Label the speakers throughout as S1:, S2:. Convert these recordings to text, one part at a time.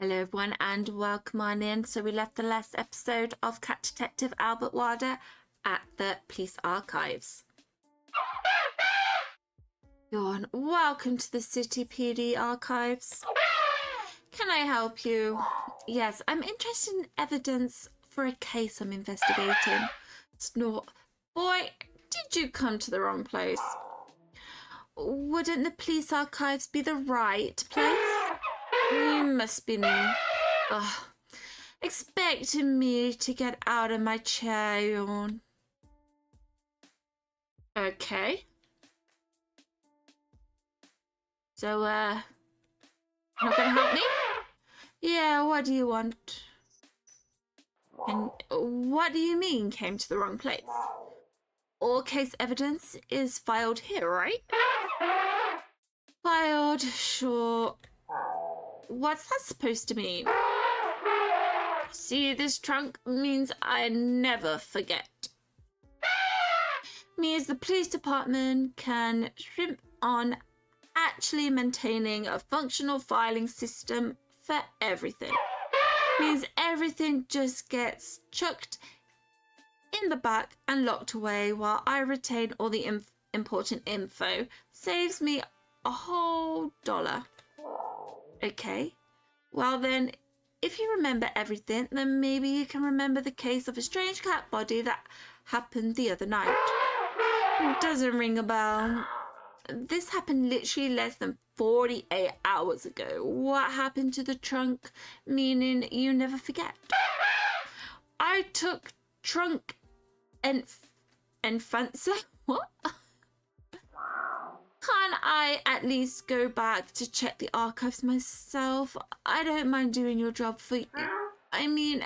S1: Hello everyone and welcome on in. So we left the last episode of Cat Detective Albert Wilde at the police archives. Yawn. Welcome to the City PD archives. Can I help you? Yes, I'm interested in evidence for a case I'm investigating. Snort. Boy, did you come to the wrong place? Wouldn't the police archives be the right place? You must be new. Ugh. Expecting me to get out of my chair, yawn. Okay. So, not gonna help me? Yeah, what do you want? And what do you mean came to the wrong place? All case evidence is filed here, right? Filed, sure. What's that supposed to mean? See, this trunk means I never forget. Me as the police department can shrimp on actually maintaining a functional filing system for everything. Means everything just gets chucked in the back and locked away while I retain all the important info. Saves me a whole $1. Okay, well then, if you remember everything, then maybe you can remember the case of a strange cat body that happened the other night. It doesn't ring a bell. This happened literally less than 48 hours ago. What happened to the trunk? Meaning you never forget. I took trunk and fancy. What? Can't I at least go back to check the archives myself? I don't mind doing your job for you. I mean,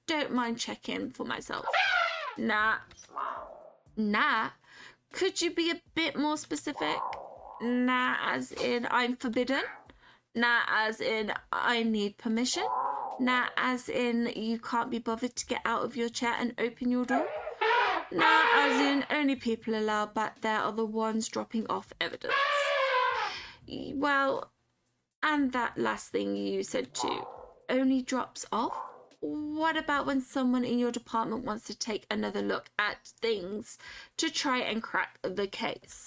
S1: don't mind checking for myself. Nah. Nah? Could you be a bit more specific? Nah, as in I'm forbidden? Nah, as in I need permission? Nah, as in you can't be bothered to get out of your chair and open your door? Nah, as in only people allowed back there are the ones dropping off evidence. Well, and that last thing you said too, only drops off? What about when someone in your department wants to take another look at things to try and crack the case?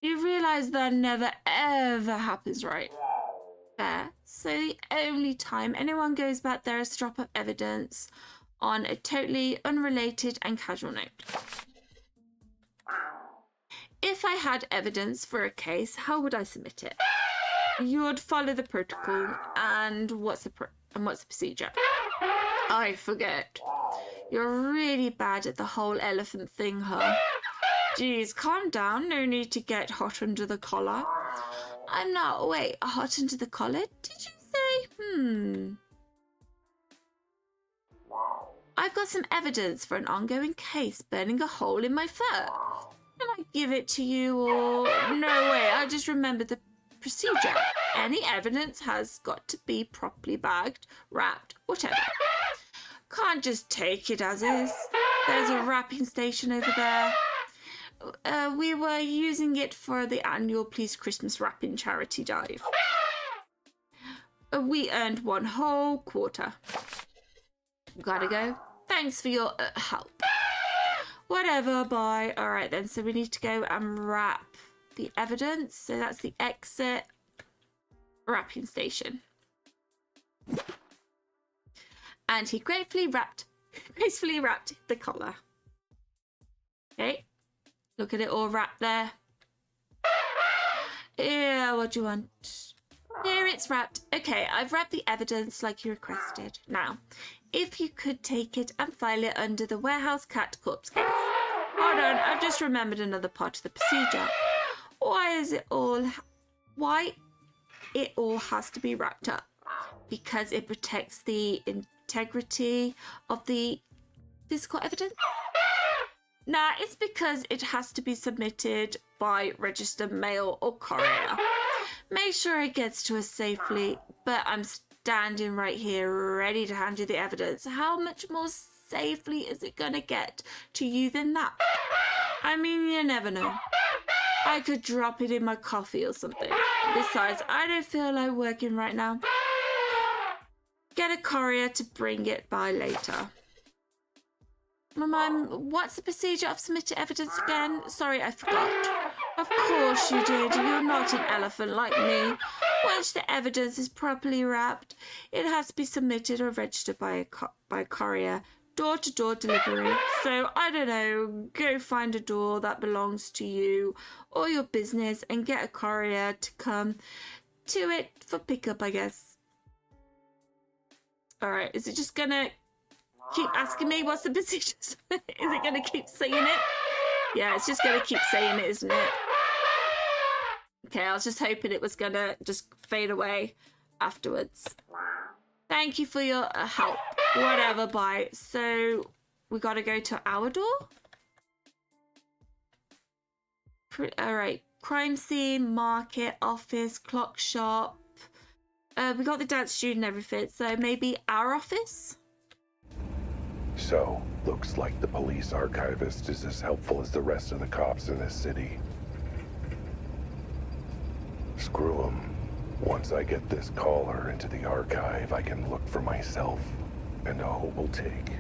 S1: You realise that never ever happens, right? Fair. So the only time anyone goes back there is to drop off evidence on a totally unrelated and casual note. If I had evidence for a case, how would I submit it? You'd follow the protocol, and what's the procedure? I forget. You're really bad at the whole elephant thing, huh? Geez, calm down. No need to get hot under the collar. I'm not. Wait, hot under the collar? Did you say? I've got some evidence for an ongoing case burning a hole in my fur. Can I give it to you or... No way, I just remembered the procedure. Any evidence has got to be properly bagged, wrapped, whatever. Can't just take it as is. There's a wrapping station over there. We were using it for the annual Police Christmas Wrapping charity drive. We earned one whole quarter. Gotta go. Thanks for your help. Whatever, bye. All right then, so we need to go and wrap the evidence. So that's the exit wrapping station. And he gracefully wrapped the collar. Okay, look at it all wrapped there. Yeah, what do you want? Here it's wrapped. Okay, I've wrapped the evidence like you requested. Now, if you could take it and file it under the warehouse cat corpse case. Hold on, I've just remembered another part of the procedure. Why it all has to be wrapped up? Because it protects the integrity of the physical evidence? Nah, it's because it has to be submitted by registered mail or courier. Make sure it gets to us safely, but I'm standing right here ready to hand you the evidence. How much more safely is it gonna get to you than that? I mean, you never know. I could drop it in my coffee or something. Besides, I don't feel like working right now. Get a courier to bring it by later. What's the procedure of submitting evidence again? Sorry, I forgot. Of course you did. You're not an elephant like me. Once the evidence is properly wrapped, it has to be submitted or registered by a courier. Door-to-door delivery. So, I don't know, go find a door that belongs to you or your business and get a courier to come to it for pickup, I guess. Alright, is it just gonna keep asking me what's the procedure? Is it gonna keep saying it? Yeah, it's just gonna keep saying it, isn't it? Okay, I was just hoping it was gonna just fade away afterwards. Thank you for your help. Whatever, bye. So, we gotta go to our door? Alright, crime scene, market, office, clock shop. We got the dance studio and everything, so maybe our office?
S2: So, looks like the police archivist is as helpful as the rest of the cops in this city. Screw 'em. Once I get this caller into the archive, I can look for myself. And all it will take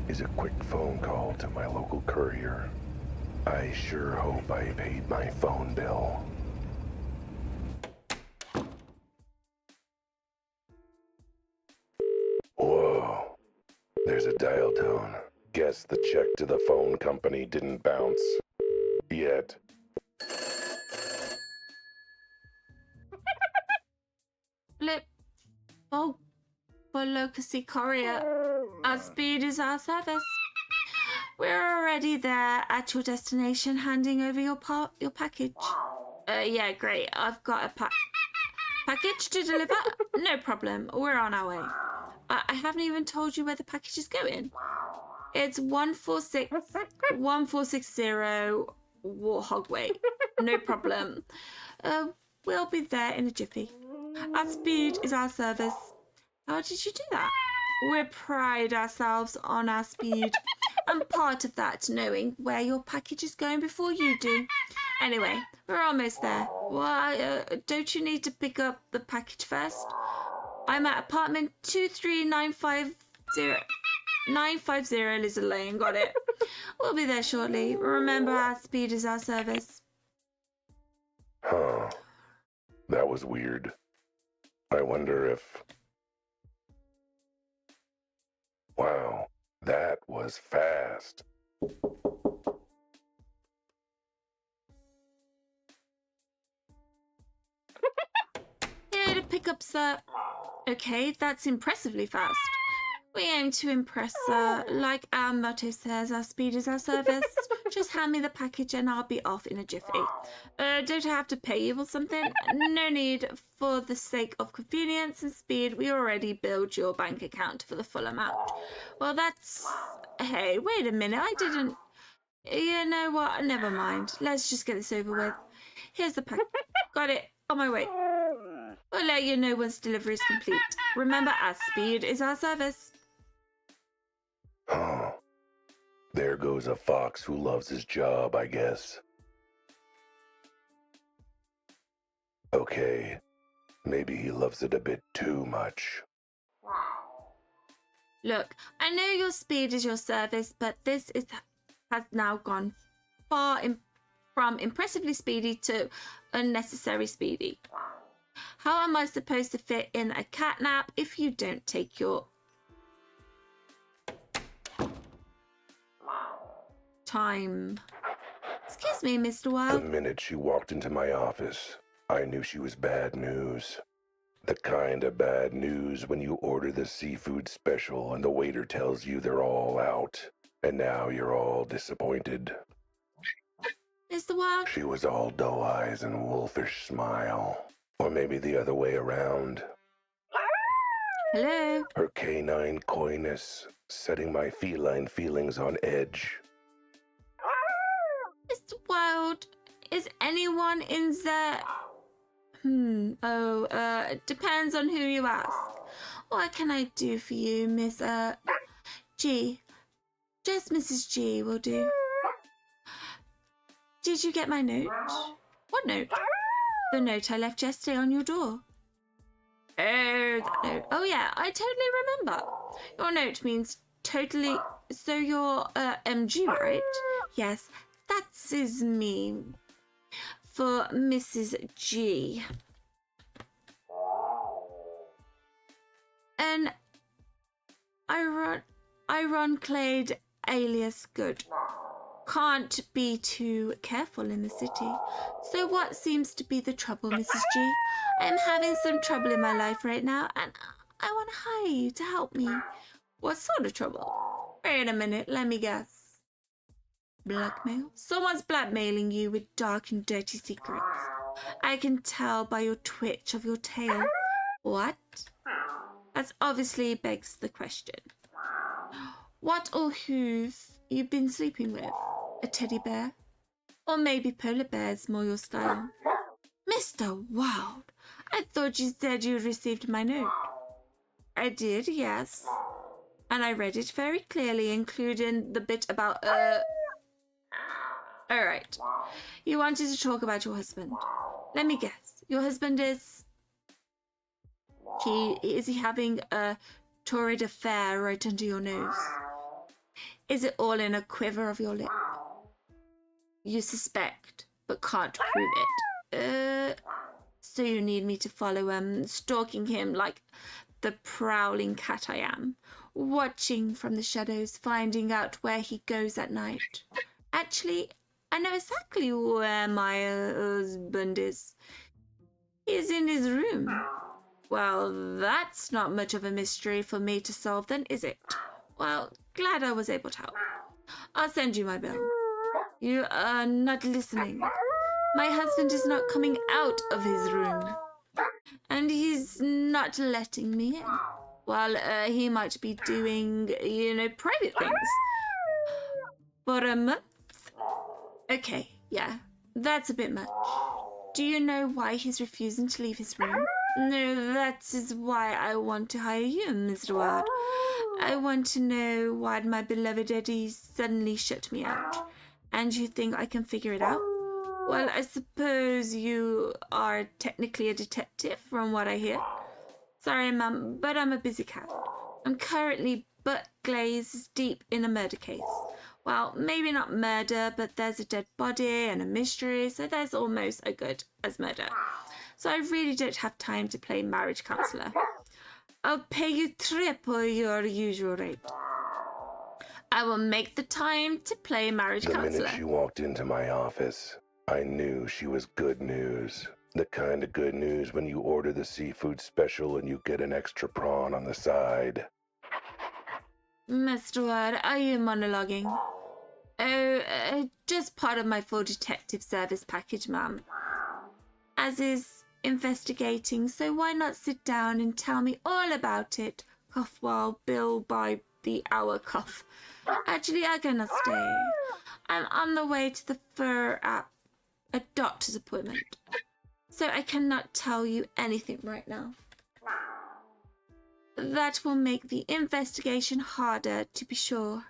S2: is a quick phone call to my local courier. I sure hope I paid my phone bill. Whoa. There's a dial tone. Guess the check to the phone company didn't bounce. Yet.
S1: Flip. Oh. For Locacy Courier. Our speed is our service. We're already there at your destination, handing over your package. Yeah, great. I've got a package to deliver. No problem. We're on our way. I haven't even told you where the package is going. It's 1460 Warthog Way. No problem. We'll be there in a jiffy. Our speed is our service. How did you do that? We pride ourselves on our speed. And part of that, knowing where your package is going before you do. Anyway, we're almost there. Why, don't you need to pick up the package first? I'm at apartment 23950 Lizard Lane. Got it. We'll be there shortly. Remember, our speed is our service.
S2: Huh. That was weird. I wonder if... Wow, that was fast.
S1: Here to pick up, sir. Okay, that's impressively fast. We aim to impress, sir. Like our motto says, our speed is our service. Just hand me the package and I'll be off in a jiffy. Don't I have to pay you or something? No need. For the sake of convenience and speed, we already billed your bank account for the full amount. Well, that's... Hey, wait a minute. I didn't... You know what? Never mind. Let's just get this over with. Here's the package. Got it. On my way. We'll let you know once delivery is complete. Remember, our speed is our service.
S2: Huh. There goes a fox who loves his job, I guess. Okay. Maybe he loves it a bit too much.
S1: Look, I know your speed is your service, but this has now gone far from impressively speedy to unnecessary speedy. How am I supposed to fit in a cat nap if you don't take your time? Excuse me, Mr. Wilde.
S2: The minute she walked into my office, I knew she was bad news. The kind of bad news when you order the seafood special and the waiter tells you they're all out, and now you're all disappointed.
S1: Mr. Wilde?
S2: She was all doe eyes and wolfish smile. Or maybe the other way around.
S1: Hello?
S2: Her canine coyness, setting my feline feelings on edge.
S1: Mr. Wilde, is anyone in there? It depends on who you ask. What can I do for you, Miss, G? Just Mrs. G will do. Did you get my note? What note? The note I left yesterday on your door. Oh, wrote that note? Oh yeah, I totally remember. Your note means totally. So you're MG, right? Yes, that's me. For Mrs. G. An ironclad alias good. Can't be too careful in the city. So what seems to be the trouble, Mrs. G? I'm having some trouble in my life right now, and I want to hire you to help me. What sort of trouble? Wait a minute, let me guess. Blackmail? Someone's blackmailing you with dark and dirty secrets. I can tell by your twitch of your tail. What? That obviously begs the question. What or who've you been sleeping with? A teddy bear? Or maybe polar bears more your style? Mr. Wilde, I thought you said you received my note. I did, yes. And I read it very clearly, including the bit about, Alright. You wanted to talk about your husband. Let me guess. Your husband is... Is he having a torrid affair right under your nose? Is it all in a quiver of your lip? You suspect, but can't prove it. So you need me to follow stalking him like the prowling cat I am, watching from the shadows, finding out where he goes at night. Actually, I know exactly where my husband is. He's in his room. Well, that's not much of a mystery for me to solve then, is it? Well, glad I was able to help. I'll send you my bill. You are not listening. My husband is not coming out of his room. And he's not letting me in. Well, he might be doing, private things. For a month? Okay, yeah, that's a bit much. Do you know why he's refusing to leave his room? No, that is why I want to hire you, Mr. Wilde. I want to know why my beloved Eddie suddenly shut me out. And you think I can figure it out? Well, I suppose you are technically a detective from what I hear. Sorry, Mum, but I'm a busy cat. I'm currently butt glazed deep in a murder case. Well, maybe not murder, but there's a dead body and a mystery, so there's almost as good as murder. So I really don't have time to play marriage counselor. I'll pay you triple your usual rate. I will make the time to play marriage counselor.
S2: The minute she walked into my office, I knew she was good news. The kind of good news when you order the seafood special and you get an extra prawn on the side.
S1: Mr. Ward, are you monologuing? Oh, just part of my full detective service package, ma'am. As is investigating, so why not sit down and tell me all about it? Cough while bill by the hour cough. Actually, I cannot stay. I'm on the way to the a doctor's appointment. So I cannot tell you anything right now. That will make the investigation harder, to be sure.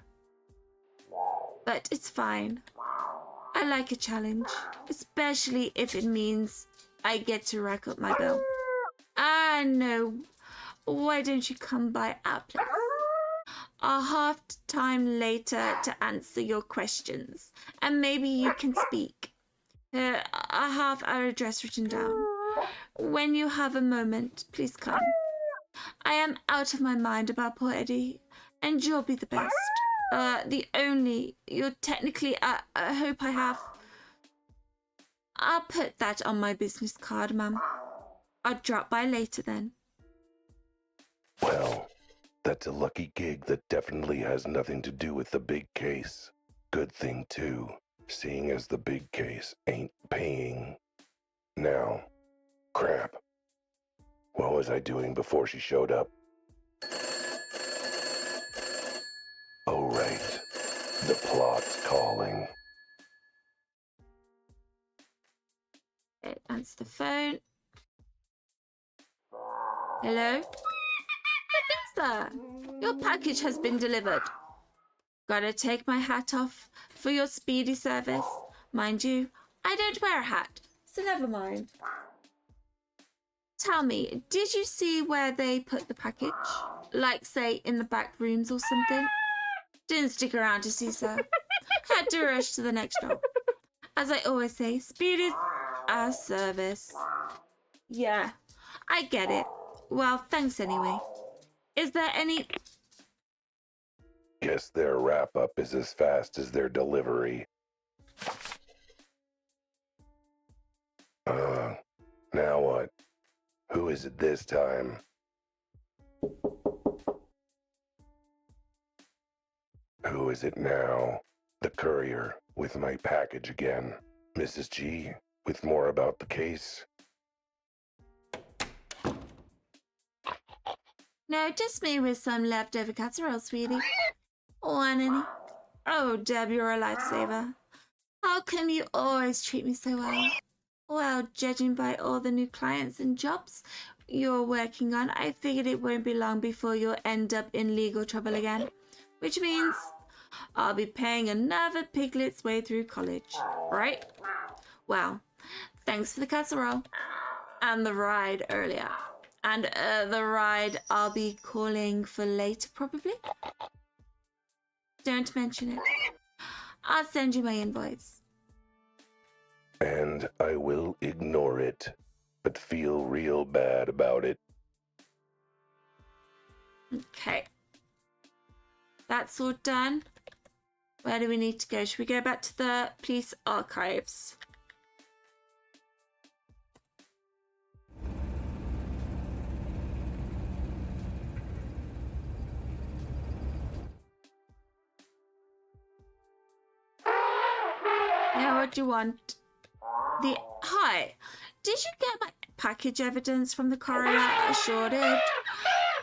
S1: But it's fine. I like a challenge, especially if it means I get to rack up my bill. Ah, no. Why don't you come by our place? I'll have time later to answer your questions, and maybe you can speak. I have our address written down. When you have a moment, please come. I am out of my mind about poor Eddie, and you'll be the best. You're technically, I hope I have. I'll put that on my business card, ma'am. I'll drop by later then.
S2: Well, that's a lucky gig that definitely has nothing to do with the big case. Good thing, too, seeing as the big case ain't paying. Now, crap. What was I doing before she showed up? Oh, right. The plot's calling.
S1: Answer the phone. Hello? Sir, your package has been delivered. Gotta take my hat off for your speedy service. Mind you, I don't wear a hat, so never mind. Tell me, did you see where they put the package? Like, say, in the back rooms or something? Didn't stick around to see, sir. Had to rush to the next stop. As I always say, speed is our service. Yeah, I get it. Well, thanks anyway. Is there any...
S2: Guess their wrap-up is as fast as their delivery. Now what? Who is it this time? Who is it now? The courier, with my package again. Mrs. G, with more about the case.
S1: No, just me with some leftover casserole, sweetie. Want any? Oh, Deb, you're a lifesaver. How come you always treat me so well? Well, judging by all the new clients and jobs you're working on, I figured it won't be long before you'll end up in legal trouble again. Which means I'll be paying another piglet's way through college, right? Well, thanks for the casserole. And the ride earlier. And the ride I'll be calling for later, probably. Don't mention it. I'll send you my invoice.
S2: And I will ignore it, but feel real bad about it.
S1: Okay. That's all done. Where do we need to go? Should we go back to the police archives? Yeah, what do you want? Hi. Did you get my package evidence from the coroner? I sure did.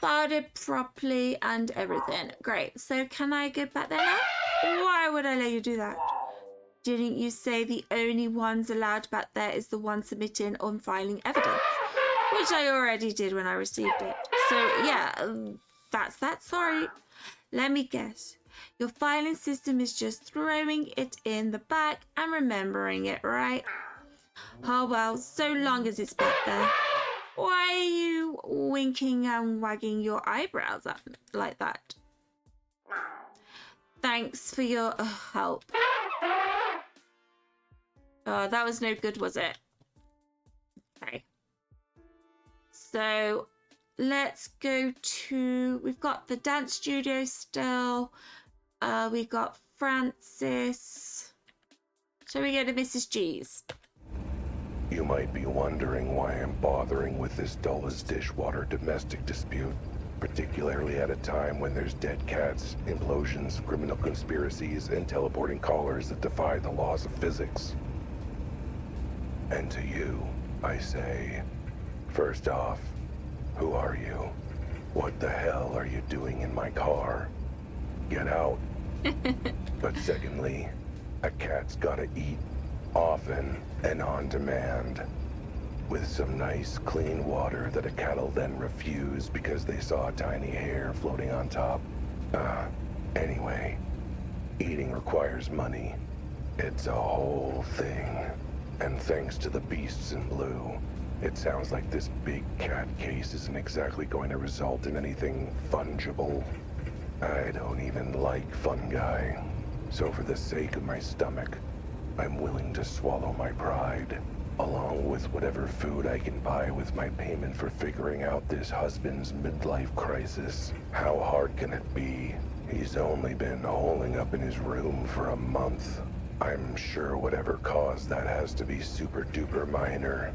S1: Filed it properly and everything. Great. So can I get back there now? Why would I let you do that? Didn't you say the only ones allowed back there is the one submitting on filing evidence? Which I already did when I received it. So yeah, that's that. Sorry. Let me guess. Your filing system is just throwing it in the back and remembering it, right? Oh well, so long as it's back there. Why are you winking and wagging your eyebrows at me like that? Thanks for your help. Oh, that was no good, was it? Okay. So let's go to... We've got the dance studio still. We got Francis. Shall we go to Mrs. G's?
S2: You might be wondering why I'm bothering with this dull-as-dishwater domestic dispute, particularly at a time when there's dead cats, implosions, criminal conspiracies, and teleporting callers that defy the laws of physics. And to you, I say, first off, who are you? What the hell are you doing in my car? Get out. But secondly, a cat's gotta eat, often and on demand, with some nice clean water that a cat'll then refuse because they saw a tiny hair floating on top. Anyway, eating requires money. It's a whole thing. And thanks to the beasts in blue, it sounds like this big cat case isn't exactly going to result in anything fungible. I don't even like fungi. So for the sake of my stomach, I'm willing to swallow my pride, along with whatever food I can buy with my payment for figuring out this husband's midlife crisis. How hard can it be? He's only been holing up in his room for a month. I'm sure whatever caused that has to be super duper minor.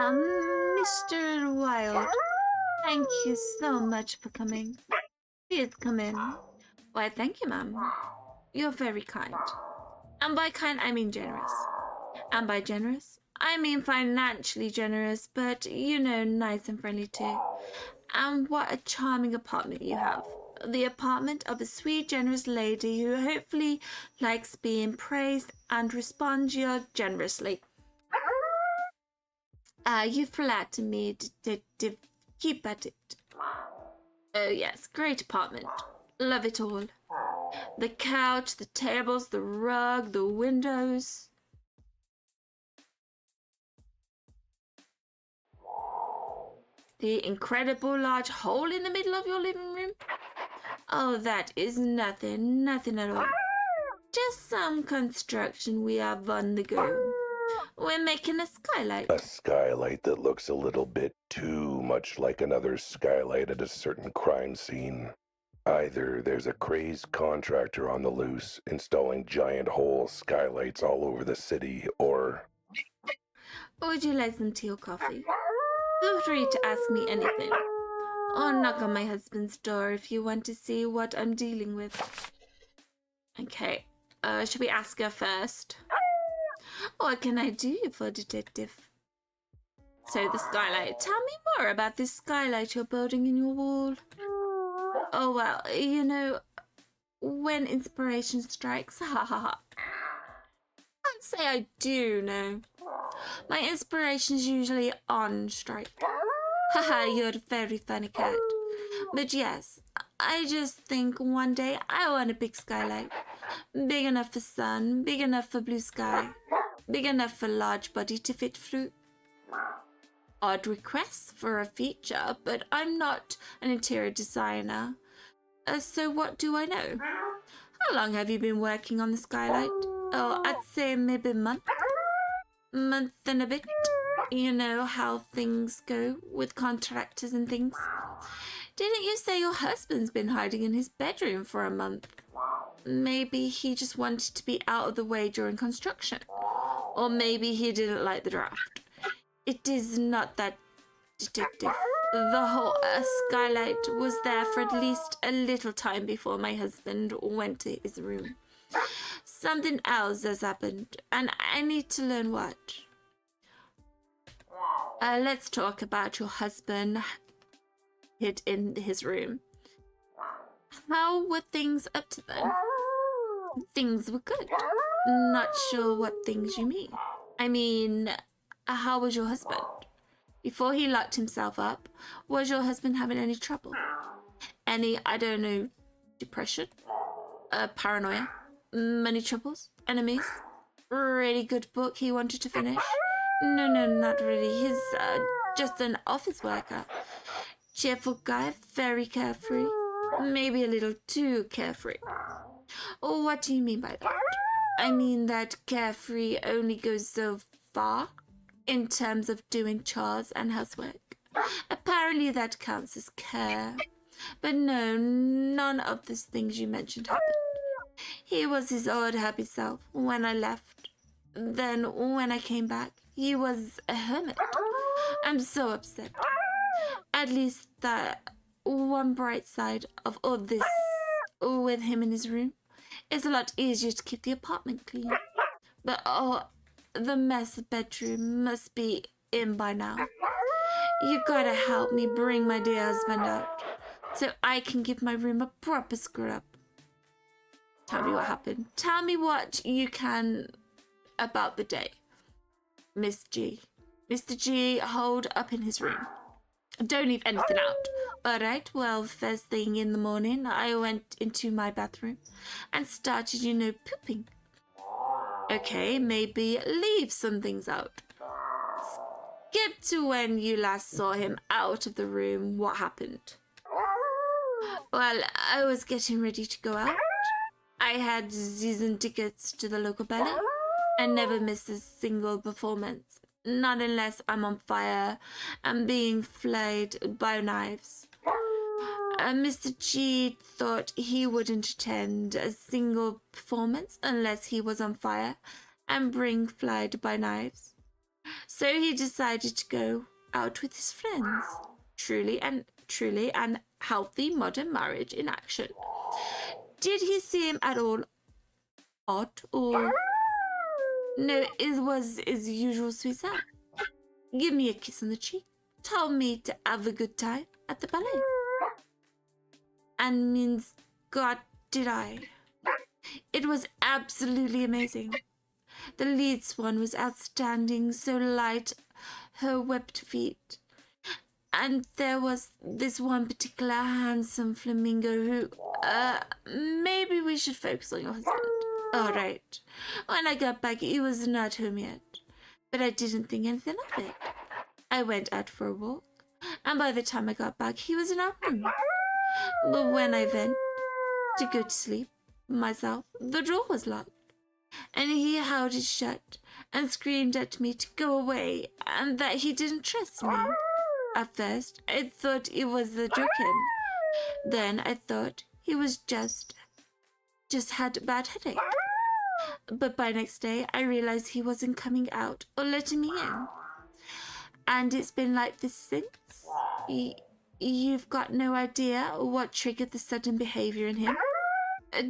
S1: Mr. Wilde, thank you so much for coming. Please come in. Why, thank you, ma'am. You're very kind. And by kind, I mean generous. And by generous, I mean financially generous, but, you know, nice and friendly too. And what a charming apartment you have. The apartment of a sweet, generous lady who hopefully likes being praised and responds generously. You flatter me, Detective. Keep at it. Oh yes, great apartment. Love it all. The couch, the tables, the rug, the windows. The incredible large hole in the middle of your living room. Oh, that is nothing at all. Just some construction we have on the go. We're making a skylight.
S2: A skylight that looks a little bit too much like another skylight at a certain crime scene. Either there's a crazed contractor on the loose installing giant hole skylights all over the city, or...
S1: Would you like some tea or coffee? Feel free to ask me anything. Or knock on my husband's door if you want to see what I'm dealing with. Okay, should we ask her first? What can I do for detective? So the skylight. Tell me more about this skylight you're building in your wall. Oh, well, you know, when inspiration strikes, ha ha ha. I'd say I do know. My inspiration's usually on strike. Haha, you're a very funny cat. But yes, I just think one day I want a big skylight. Big enough for sun, big enough for blue sky, big enough for large body to fit through. Odd request for a feature, but I'm not an interior designer. So what do I know? How long have you been working on the skylight? Oh, I'd say maybe a month. Month and a bit. You know how things go with contractors and things. Didn't you say your husband's been hiding in his bedroom for a month? Maybe he just wanted to be out of the way during construction. Or maybe he didn't like the draft. It is not that, detective. The whole skylight was there for at least a little time before my husband went to his room. Something else has happened, and I need to learn what. Let's talk about your husband hid in his room. How were things up to then? Things were good. Not sure what things you mean. I mean, how was your husband? Before he locked himself up, was your husband having any trouble? Any, I don't know, depression? Paranoia? Money troubles? Enemies? Really good book he wanted to finish? No, not really. He's just an office worker. Cheerful guy, very carefree. Maybe a little too carefree. Oh, what do you mean by that? I mean that carefree only goes so far in terms of doing chores and housework. Apparently that counts as care. But no, none of those things you mentioned happened. He was his old happy self when I left. Then when I came back, he was a hermit. I'm so upset. At least that one bright side of all this with him in his room, it's a lot easier to keep the apartment clean. But oh, the mess bedroom must be in by now. You gotta help me bring my dear husband out so I can give my room a proper scrub. Tell me what happened. Tell me what you can about the day. Miss G. Mr. G holed up in his room. Don't leave anything out. Alright, well, first thing in the morning, I went into my bathroom and started, pooping. Okay, maybe leave some things out. Skip to when you last saw him out of the room. What happened? Well, I was getting ready to go out. I had season tickets to the local ballet. I never miss a single performance. Not unless I'm on fire and being flayed by knives. Mr. G thought he wouldn't attend a single performance unless he was on fire and being flayed by knives. So he decided to go out with his friends. Truly and healthy modern marriage in action. Did he seem at all odd or... No, it was his usual sweet self. Give me a kiss on the cheek. Told me to have a good time at the ballet. And means, God, did I. It was absolutely amazing. The lead swan was outstanding, so light, her webbed feet. And there was this one particular handsome flamingo who, maybe we should focus on your husband. All right. When I got back, he was not home yet, but I didn't think anything of it. I went out for a walk, and by the time I got back, he was in our room. But when I went to go to sleep myself, the door was locked, and he held it shut and screamed at me to go away and that he didn't trust me. At first, I thought it was the joking. Then I thought he was just had a bad headache. But by next day, I realized he wasn't coming out or letting me in. And it's been like this since. You've got no idea what triggered the sudden behavior in him.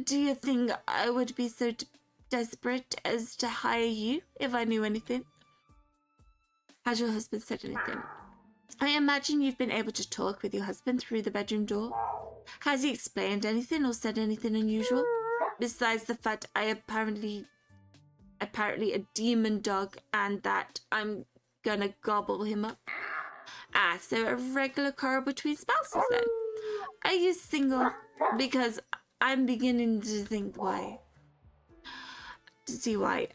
S1: Do you think I would be so desperate as to hire you if I knew anything? Has your husband said anything? I imagine you've been able to talk with your husband through the bedroom door. Has he explained anything or said anything unusual? Besides the fact I apparently a demon dog and that I'm gonna gobble him up. So a regular quarrel between spouses then. Are you single? Because I'm beginning to think why. To see why.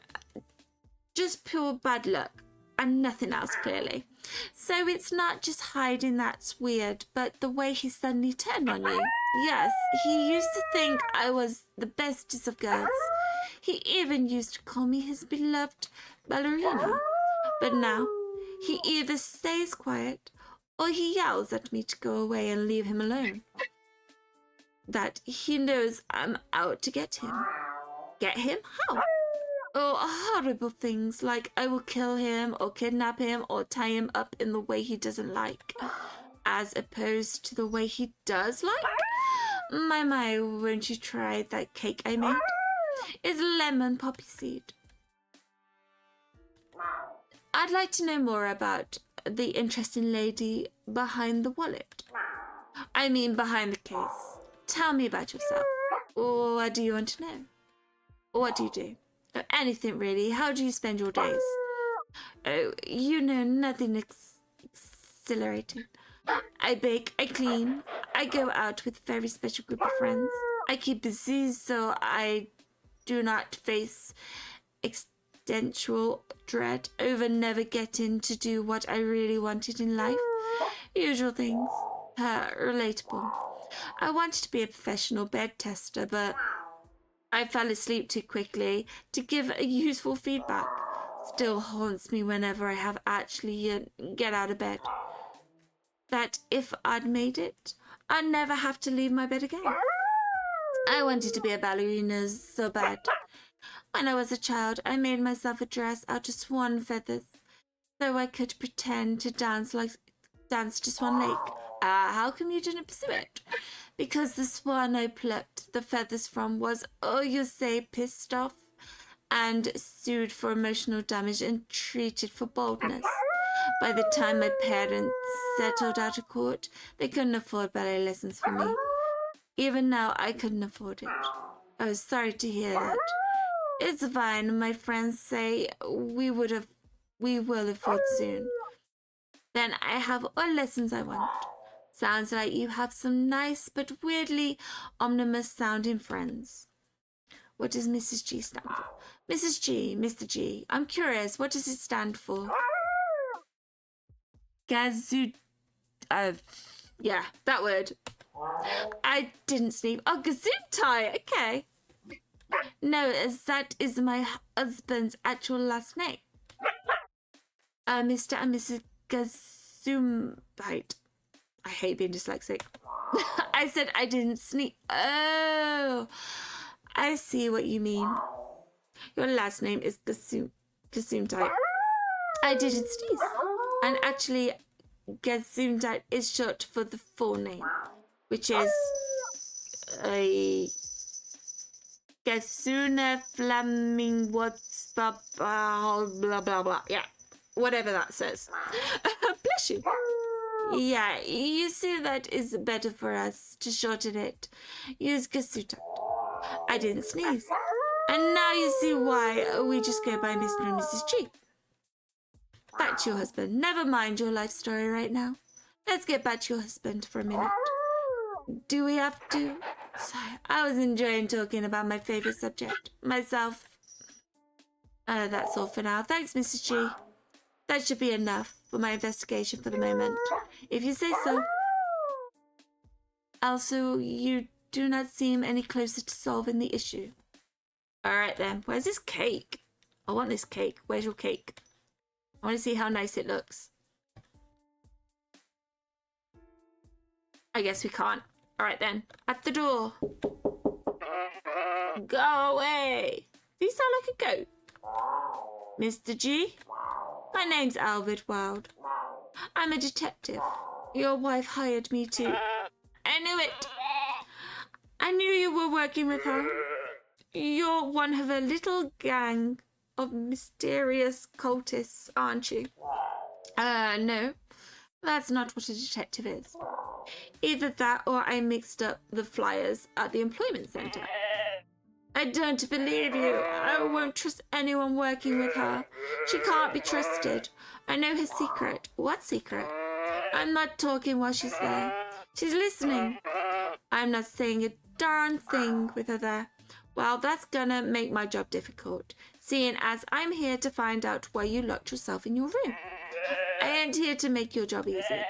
S1: Just pure bad luck and nothing else, clearly. So it's not just hiding that's weird, but the way he suddenly turned on you. Yes, he used to think I was the bestest of girls. He even used to call me his beloved Ballerina. But now, he either stays quiet or he yells at me to go away and leave him alone. That he knows I'm out to get him. Get him? How? Oh, horrible things like I will kill him or kidnap him or tie him up in the way he doesn't like, as opposed to the way he does like. My, won't you try that cake I made? It's lemon poppy seed. I'd like to know more about the interesting lady behind the wallet. I mean, behind the case. Tell me about yourself. What do you want to know? What do you do? Anything really. How do you spend your days? Oh, you know, nothing exhilarating. I bake, I clean, I go out with a very special group of friends. I keep busy so I do not face existential dread over never getting to do what I really wanted in life. Usual things. Relatable. I wanted to be a professional bed tester, but I fell asleep too quickly to give a useful feedback. Still haunts me whenever I have actually get out of bed. That if I'd made it, I'd never have to leave my bed again. I wanted to be a ballerina so bad. When I was a child, I made myself a dress out of swan feathers so I could pretend to dance to Swan Lake. How come you didn't pursue it? Because the swan I plucked the feathers from was, you say, pissed off and sued for emotional damage and treated for boldness. By the time my parents settled out of court, they couldn't afford ballet lessons for me. Even now, I couldn't afford it. I was sorry to hear that. It's fine. My friends say we will afford soon. Then I have all lessons I want. Sounds like you have some nice but weirdly ominous sounding friends. What does Mrs. G stand for? Mrs. G, Mr. G. I'm curious, what does it stand for? Yeah, that word. I didn't sleep. Oh, Gesundheit. Okay. No, that is my husband's actual last name. Mr. and Mrs. Gesundheit. I hate being dyslexic. I said I didn't sneeze. Oh, I see what you mean. Your last name is Gesundheit. I didn't sneeze. And actually, Gesundheit is short for the full name, which is a Gesune Flaming what's blah blah blah. Yeah, whatever that says. Bless you. Yeah, you see that is better for us to shorten it. Use Gesundheit. I didn't sneeze. And now you see why we just go by Mr. and Mrs. G. Back to your husband. Never mind your life story right now. let's get back to your husband for a minute. Do we have to? Sorry, I was enjoying talking about my favourite subject, myself. That's all for now. Thanks, Mrs. G. That should be enough for my investigation for the moment, if you say so. Also, you do not seem any closer to solving the issue. Alright then, where's this cake? I want this cake. Where's your cake? I want to see how nice it looks. I guess we can't. Alright then, at the door. Go away! Do you sound like a goat? Mr. G? My name's Albert Wilde. I'm a detective. Your wife hired me to... I knew it! I knew you were working with her. You're one of a little gang of mysterious cultists, aren't you? No. That's not what a detective is. Either that or I mixed up the flyers at the employment centre. I don't believe you. I won't trust anyone working with her. She can't be trusted. I know her secret. What secret? I'm not talking while she's there. She's listening. I'm not saying a darn thing with her there. Well, that's gonna make my job difficult, seeing as I'm here to find out why you locked yourself in your room. I ain't here to make your job easy.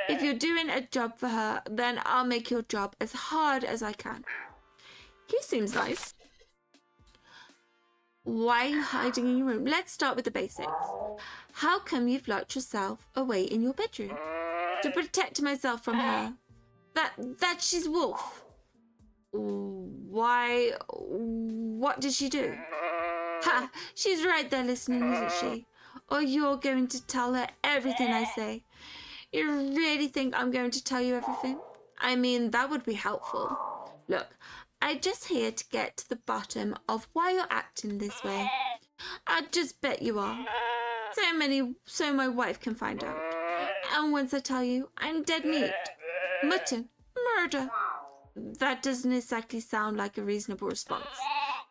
S1: If you're doing a job for her, then I'll make your job as hard as I can. He seems nice. Why are you hiding in your room? Let's start with the basics. How come you've locked yourself away in your bedroom? To protect myself from her. That she's Wolf. Why? What did she do? Ha! She's right there listening, isn't she? Or you're going to tell her everything I say. You really think I'm going to tell you everything? I mean, that would be helpful. Look, I'm just here to get to the bottom of why you're acting this way. I just bet you are. So my wife can find out. And once I tell you, I'm dead meat. Mutton. Murder. That doesn't exactly sound like a reasonable response.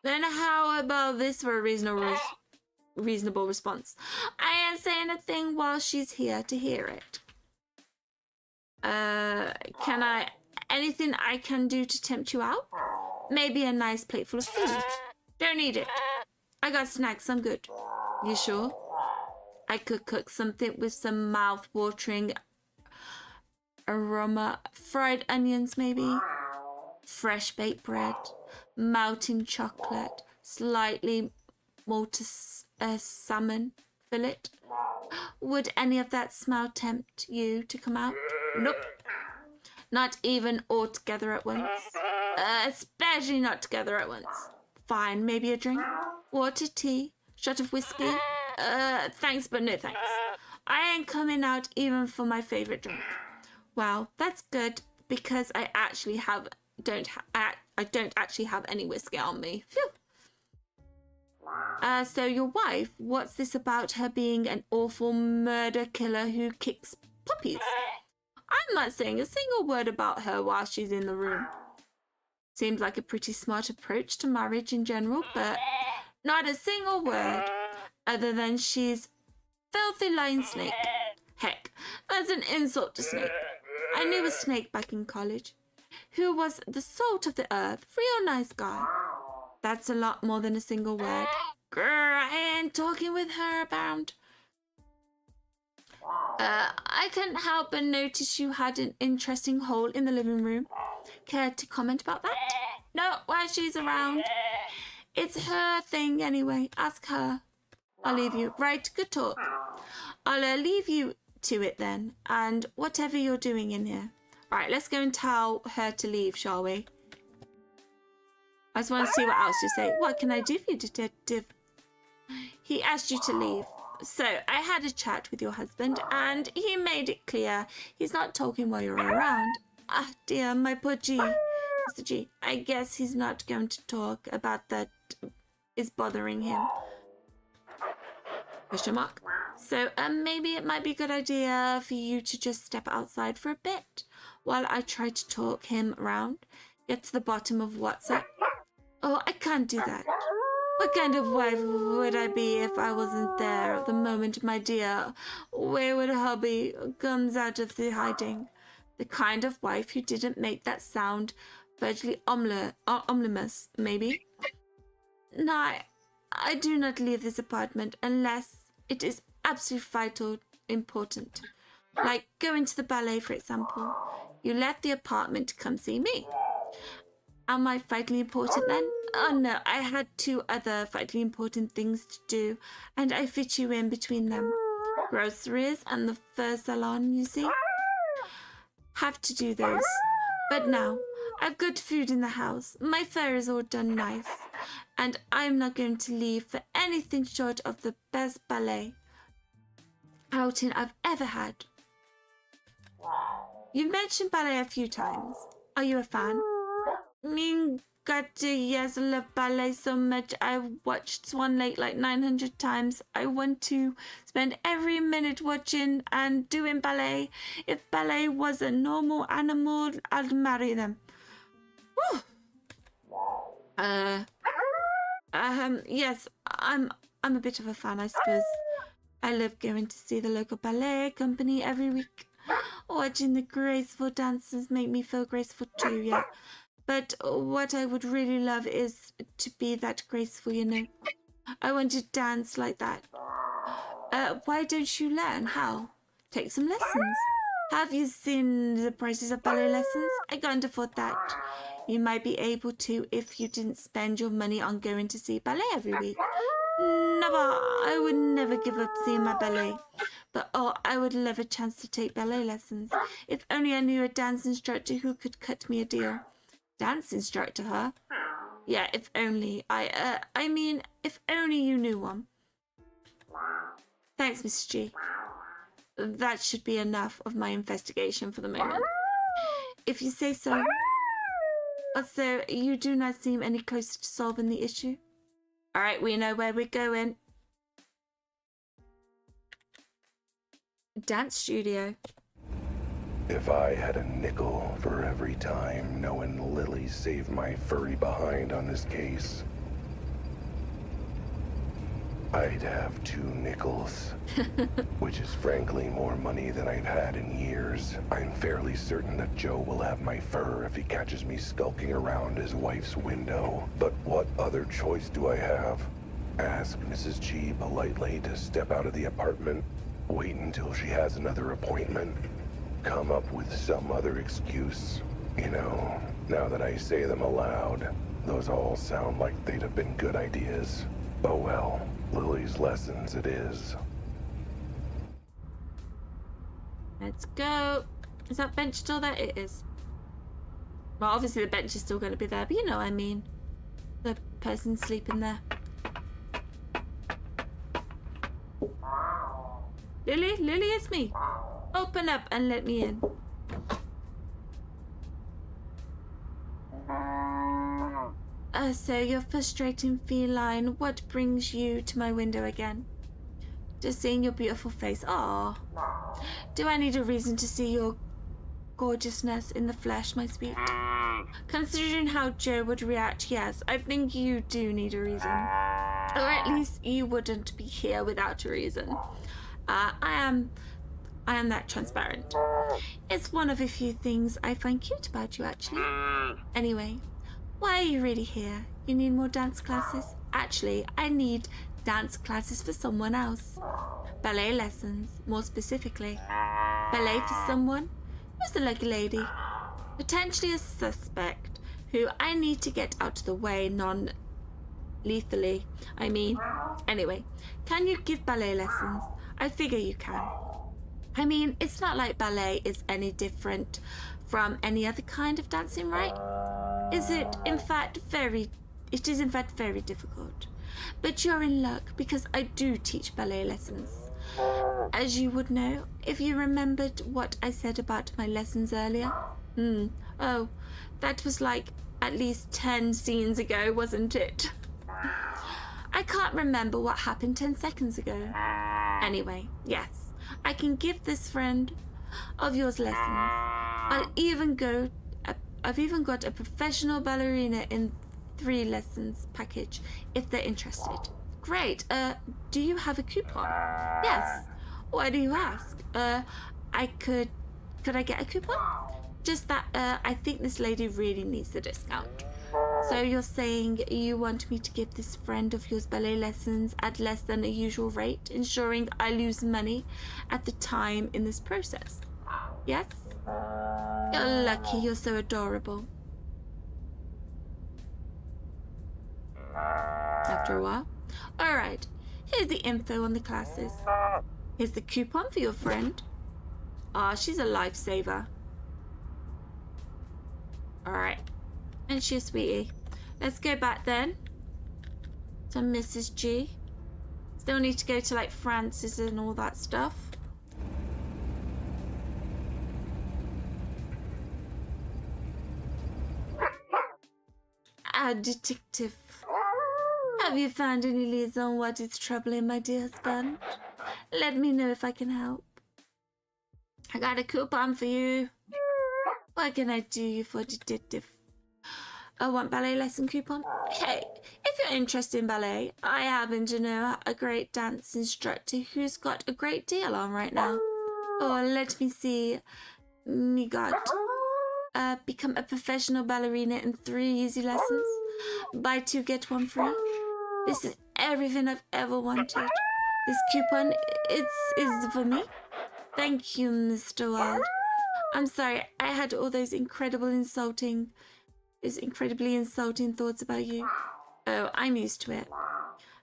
S1: Then how about this for a reasonable response? I ain't saying a thing while she's here to hear it. Anything I can do to tempt you out? Maybe a nice plate full of food. Don't need it. I got snacks, I'm good. You sure? I could cook something with some mouth-watering aroma. Fried onions, maybe? Fresh baked bread. Melting chocolate. Slightly malted salmon fillet. Would any of that smell tempt you to come out? Nope. Not even all together at once. Especially not together at once. Fine, maybe a drink? Water, tea, shot of whiskey? Thanks, but no thanks. I ain't coming out even for my favourite drink. Well, that's good because I don't actually have any whiskey on me. Phew. So your wife, what's this about her being an awful murder killer who kicks puppies? I'm not saying a single word about her while she's in the room. Seems like a pretty smart approach to marriage in general, but not a single word other than she's filthy lying snake. Heck, that's an insult to Snake. I knew a Snake back in college who was the salt of the earth, real nice guy. That's a lot more than a single word. Grr, I ain't talking with her about. I couldn't help but notice you had an interesting hole in the living room. Care to comment about that? No, while she's around. It's her thing anyway. Ask her. I'll leave you. Right, good talk. I'll leave you to it then, and whatever you're doing in here. Right, let's go and tell her to leave, shall we? I just want to see what else you say. What can I do for you, detective? He asked you to leave. So, I had a chat with your husband, and he made it clear he's not talking while you're around. Ah, dear, my poor G. Mr. G, I guess he's not going to talk about that is bothering him. Question mark. So, maybe it might be a good idea for you to just step outside for a bit while I try to talk him around, get to the bottom of what's up. Oh, I can't do that. What kind of wife would I be if I wasn't there the moment my dear wayward hubby comes out of the hiding? The kind of wife who didn't make that sound virtually ominous, maybe? No, I do not leave this apartment unless it is absolutely vital important. Like going to the ballet, for example. You left the apartment to come see me. Am I vitally important then? Oh no, I had 2 other vitally important things to do, and I fit you in between them. Groceries and the fur salon, you see? Have to do those. But now, I've got food in the house, my fur is all done nice, and I'm not going to leave for anything short of the best ballet outing I've ever had. You've mentioned ballet a few times. Are you a fan? Yes, I love ballet so much. I watched Swan Lake like 900 times. I want to spend every minute watching and doing ballet. If ballet was a normal animal, I'd marry them. Whew. Yes, I'm a bit of a fan, I suppose. I love going to see the local ballet company every week. Watching the graceful dancers make me feel graceful too, yeah. But what I would really love is to be that graceful, you know. I want to dance like that. Why don't you learn how? Take some lessons. Have you seen the prices of ballet lessons? I can't afford that. You might be able to if you didn't spend your money on going to see ballet every week. Never. I would never give up seeing my ballet. But oh, I would love a chance to take ballet lessons. If only I knew a dance instructor who could cut me a deal. Dance instructor, huh? Yeah, if only. I mean, if only you knew one. Thanks, Mrs. G. That should be enough of my investigation for the moment. If you say so. Also, you do not seem any closer to solving the issue. Alright, we know where we're going. Dance studio.
S2: If I had a nickel for every time knowing Lily saved my furry behind on this case, I'd have 2 nickels, which is frankly more money than I've had in years. I'm fairly certain that Joe will have my fur if he catches me skulking around his wife's window. But what other choice do I have? Ask Mrs. G politely to step out of the apartment, wait until she has another appointment, come up with some other excuse. You know, now that I say them aloud, those all sound like they'd have been good ideas. Oh well, Lily's lessons it is.
S1: Let's go. Is that bench still there? It is. Well, obviously the bench is still going to be there, but you know what I mean. The person sleeping there. Lily, it's me. Open up and let me in. So you're frustrating feline. What brings you to my window again? Just seeing your beautiful face. Aww. Do I need a reason to see your gorgeousness in the flesh, my sweet? Considering how Joe would react, yes, I think you do need a reason. Or at least you wouldn't be here without a reason. I am that transparent. It's one of a few things I find cute about you, actually. Anyway, why are you really here? You need more dance classes? Actually, I need dance classes for someone else. Ballet lessons, more specifically. Ballet for someone who's the lucky lady. Potentially a suspect who I need to get out of the way non-lethally. Anyway, can you give ballet lessons? I figure you can. I mean, it's not like ballet is any different from any other kind of dancing, right? It is in fact very difficult. But you're in luck because I do teach ballet lessons. As you would know, if you remembered what I said about my lessons earlier. Oh, that was like at least 10 scenes ago, wasn't it? I can't remember what happened 10 seconds ago. Anyway, yes, I can give this friend of yours lessons. I've even got a professional ballerina in EP3 lessons package if they're interested. Great. Do you have a coupon? Yes. Why do you ask? Could I get a coupon? Just that, I think this lady really needs the discount. So you're saying you want me to give this friend of yours ballet lessons at less than a usual rate, ensuring I lose money at the time in this process? Yes? You're lucky, you're so adorable. After a while. Alright, here's the info on the classes. Here's the coupon for your friend. Ah, she's a lifesaver. Alright. And she's a sweetie. Let's go back then to Mrs. G. Still need to go to like Francis and all that stuff. Detective. Have you found any leads on what is troubling my dear husband? Let me know if I can help. I got a coupon for you. What can I do you for, detective? I want ballet lesson coupon? Okay, if you're interested in ballet, I happen to know a great dance instructor who's got a great deal on right now. Or let me see. Me got. Become a professional ballerina in 3 easy lessons. Buy 2, get 1 free. This is everything I've ever wanted. This coupon, is for me. Thank you, Mr. Wilde. I'm sorry, I had all those incredibly insulting thoughts about you. Oh, I'm used to it.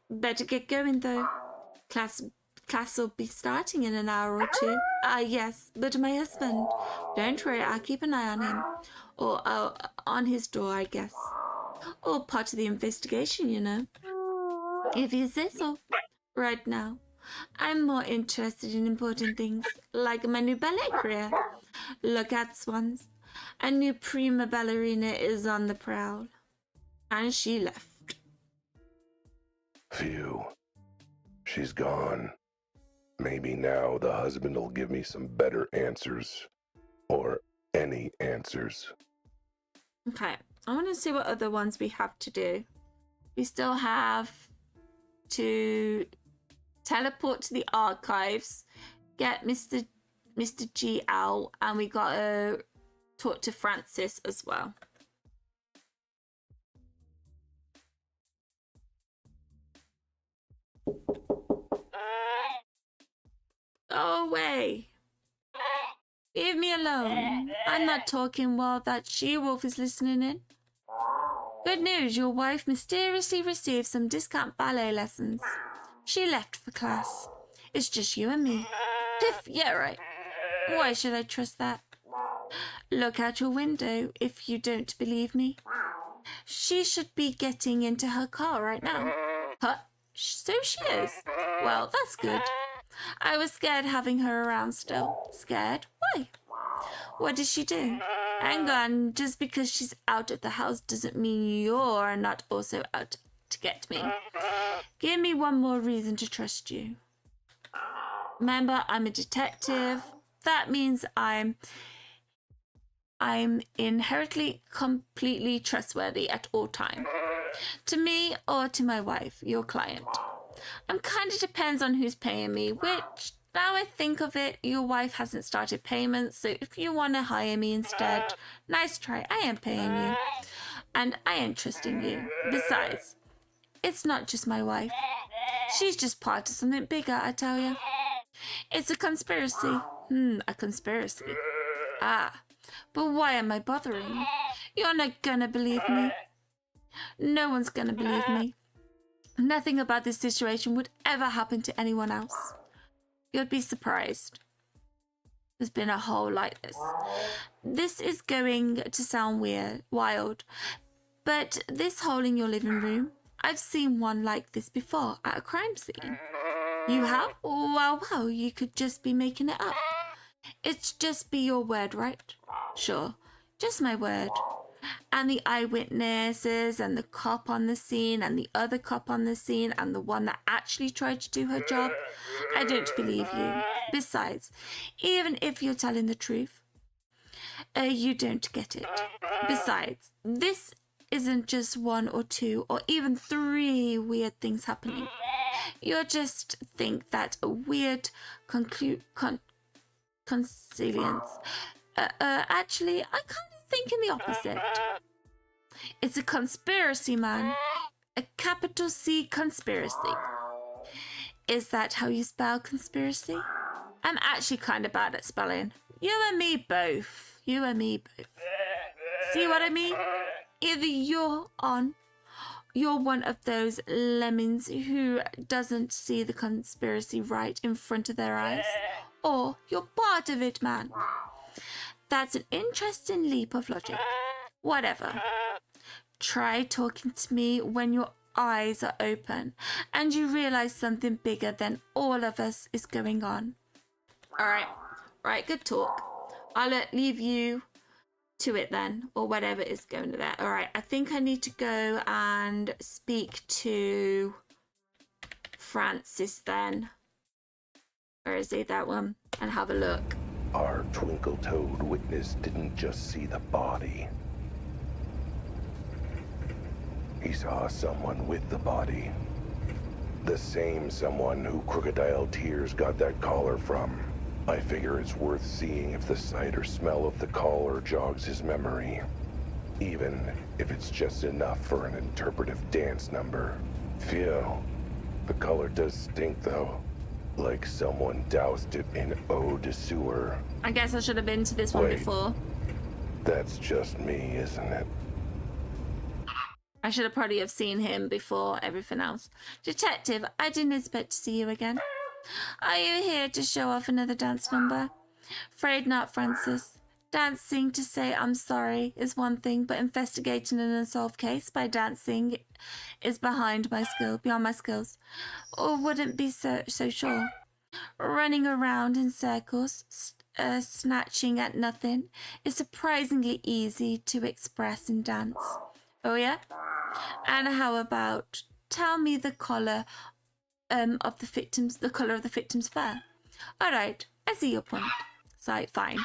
S1: Better get going though. Class will be starting in an hour or 2. Yes, but my husband. Don't worry, I'll keep an eye on him. Or on his door, I guess. All part of the investigation, you know. If you say so. Right now, I'm more interested in important things, like my new ballet career. Look at Swans. A new prima ballerina is on the prowl. And she left.
S2: Phew. She's gone. Maybe now the husband will give me some better answers. Or any answers.
S1: Okay, I want to see what other ones we have to do. We still have to teleport to the archives, get Mr. G out, and we got to talk to Francis as well. Go away. Leave me alone. I'm not talking while that she-wolf is listening in. Good news, your wife mysteriously received some discount ballet lessons. She left for class. It's just you and me. Piff, yeah, right. Why should I trust that? Look out your window if you don't believe me. She should be getting into her car right now. Huh? So she is. Well, that's good. I was scared having her around still. Scared? Why? What did she do? Hang on, just because she's out of the house doesn't mean you're not also out to get me. Give me one more reason to trust you. Remember, I'm a detective. That means I'm inherently completely trustworthy at all times. To me or to my wife, your client. Kind of depends on who's paying me, which, now I think of it, your wife hasn't started payments, so if you want to hire me instead, nice try, I am paying you. And I am trusting you. Besides, it's not just my wife. She's just part of something bigger, I tell you. It's a conspiracy. A conspiracy. But why am I bothering? You're not gonna believe me. No one's gonna believe me. Nothing about this situation would ever happen to anyone else. You'd be surprised. There's been a hole like this. This is going to sound wild, but this hole in your living room, I've seen one like this before at a crime scene. You have? Well, you could just be making it up. It's just be your word, right? Sure, just my word. And the eyewitnesses and the cop on the scene and the other cop on the scene and the one that actually tried to do her job. I don't believe you. Besides, even if you're telling the truth, you don't get it. Besides, this isn't just one or two or even three weird things happening. You just think that a weird conciliance. Actually, I kind of thinking the opposite. It's a conspiracy, man. A capital C conspiracy. Is that how you spell conspiracy? I'm actually kind of bad at spelling. You and me both. You and me both. See what I mean? Either you're one of those lemmings who doesn't see the conspiracy right in front of their eyes, or you're part of it, man. That's an interesting leap of logic. Whatever. Try talking to me when your eyes are open and you realize something bigger than all of us is going on. All right, good talk. I'll leave you to it then, or whatever is going to there. All right, I think I need to go and speak to Francis then. Where is he? That one. And have a look.
S2: Our twinkle-toed witness didn't just see the body. He saw someone with the body. The same someone who Crocodile Tears got that collar from. I figure it's worth seeing if the sight or smell of the collar jogs his memory. Even if it's just enough for an interpretive dance number. Phew. The collar does stink though. Like someone doused it in eau de sewer.
S1: I guess I should have been to this one before.
S2: That's just me, isn't it?
S1: I should have probably have seen him before everything else. Detective, I didn't expect to see you again. Are you here to show off another dance number? Afraid not, Francis. Dancing to say I'm sorry is one thing, but investigating an unsolved case by dancing is beyond my skills. Or wouldn't be so sure. Running around in circles, snatching at nothing, is surprisingly easy to express in dance. Oh yeah? And how about tell me the color of the victim's fur? All right, I see your point. So fine,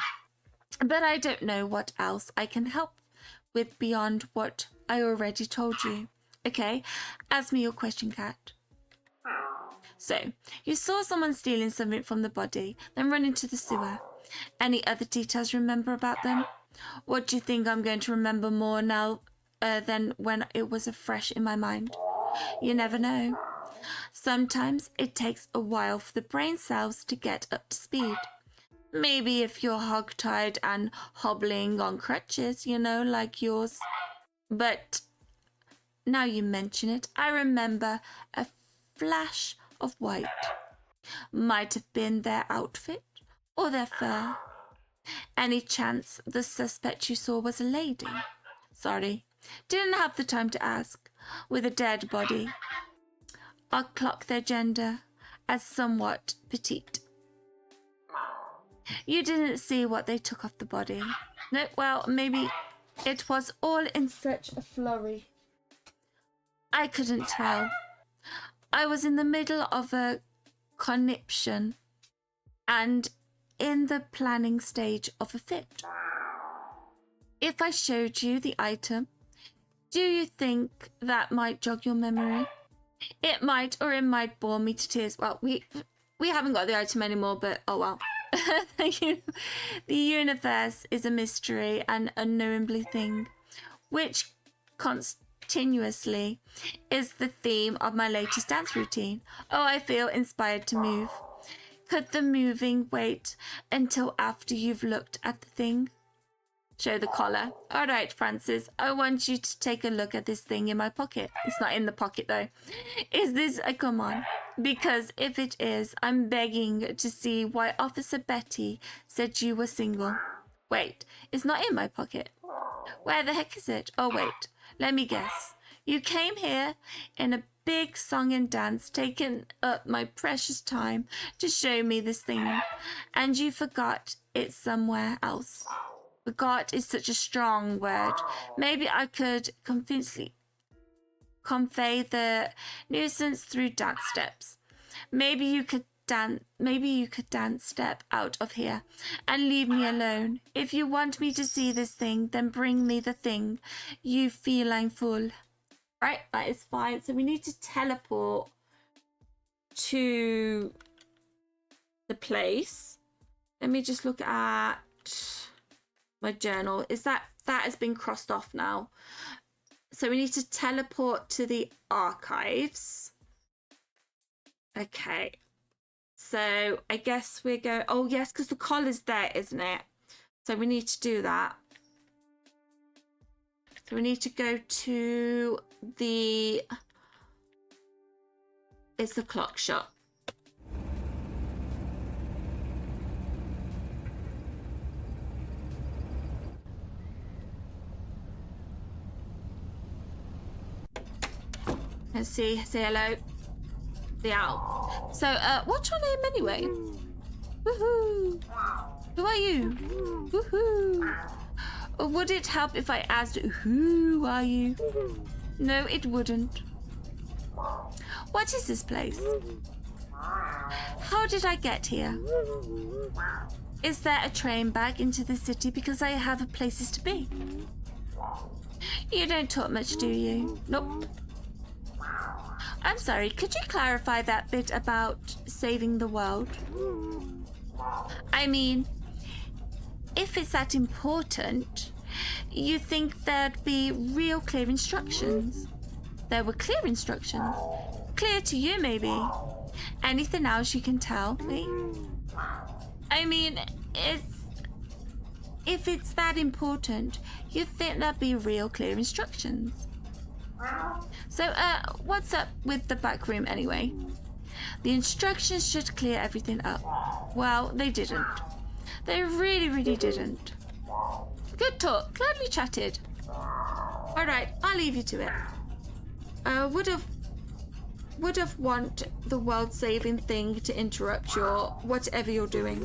S1: but I don't know what else I can help with beyond what I already told you. Okay, ask me your question, Cat. So you saw someone stealing something from the body, then run into the sewer. Any other details you remember about them? What do you think I'm going to remember more now than when it was fresh in my mind? You never know. Sometimes it takes a while for the brain cells to get up to speed. Maybe if you're hog-tied and hobbling on crutches, like yours. But now you mention it, I remember a flash of white. Might have been their outfit or their fur. Any chance the suspect you saw was a lady? Sorry, didn't have the time to ask. With a dead body, I'll clock their gender as somewhat petite. You didn't see what they took off the body. No, well, maybe it was all in such a flurry. I couldn't tell. I was in the middle of a conniption and in the planning stage of a fit. If I showed you the item, do you think that might jog your memory? It might, or it might bore me to tears. Well, we haven't got the item anymore, but oh well. The universe is a mystery and unknowingly thing, which continuously is the theme of my latest dance routine. Oh, I feel inspired to move. Could the moving wait until after you've looked at the thing? Show the collar. All right, Francis, I want you to take a look at this thing in my pocket. It's not in the pocket, though. Is this a come on? Because if it is, I'm begging to see why Officer Betty said you were single. Wait, it's not in my pocket. Where the heck is it? Oh, wait, let me guess. You came here in a big song and dance, taking up my precious time to show me this thing, and you forgot it somewhere else. Forgot is such a strong word. Maybe I could convincingly convey the nuisance through dance steps. Maybe you could dance step out of here and leave me alone. If you want me to see this thing, then bring me the thing, you feline fool. Right, that is fine. So we need to teleport to the place. Let me just look at my journal. Is that has been crossed off now? So we need to teleport to the archives. Okay. So I guess we're going... Oh, yes, because the collar's there, isn't it? So we need to do that. So we need to go to the... It's the clock shop. Let's see. Say hello. The owl. So, what's your name anyway? Woohoo! Who are you? Woohoo! Would it help if I asked, who are you? No, it wouldn't. What is this place? How did I get here? Is there a train back into the city because I have places to be? You don't talk much, do you? Nope. I'm sorry, could you clarify that bit about saving the world? I mean, if it's that important, you think there'd be real clear instructions? There were clear instructions. Clear to you, maybe. Anything else you can tell me? I mean, if it's that important, you think there'd be real clear instructions. So, what's up with the back room anyway? The instructions should clear everything up. Well, they didn't. They really, really didn't. Good talk. Glad we chatted. All right, I'll leave you to it. Would have want the world-saving thing to interrupt your whatever you're doing.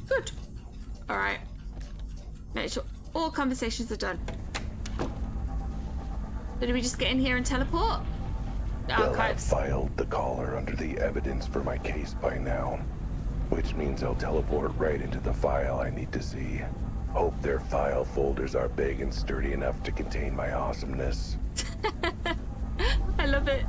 S1: Good. All right. Make sure all conversations are done. So do we just get in here and teleport? The
S2: They'll have
S1: archives.
S2: filed the caller under the evidence for my case by now, which means I'll teleport right into the file I need to see. Hope their file folders are big and sturdy enough to contain my awesomeness.
S1: I love it.